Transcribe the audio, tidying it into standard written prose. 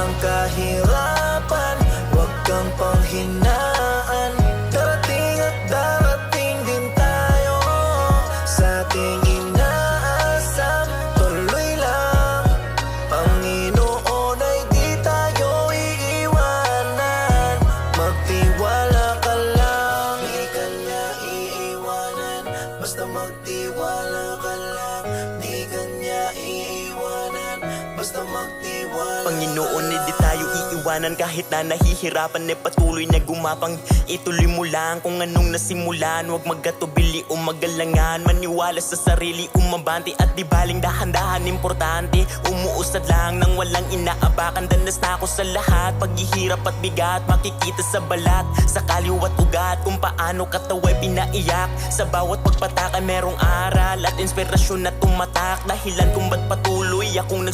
ang kahirapan, huwag kang panghinaan. Darating at darating din tayo sa ating inaasam. Tuloy lang, Panginoon ay di tayo iiwanan. Magtiwala ka lang, di ka niya iiwanan. Basta magtiwala ka lang, di ka niya iiwanan. Basta magtiwala. Panginoon, di tayo iiwanan kahit na nahihirapan, patuloy na gumapang. Ituloy mo lang kung anong nasimulan, huwag magkatubili o magalangan. Maniwala sa sarili, umabante at di baling dahan-dahan. Importante, umuusad lang nang walang inaabakan. Danas na ako sa lahat, paghihirap at bigat, makikita sa balat, sa kaliwat ugat, kung paano kataway pinaiyak. Sa bawat pagpataka merong aral at inspirasyon na tumatak, dahilan kung ba't patuloy akong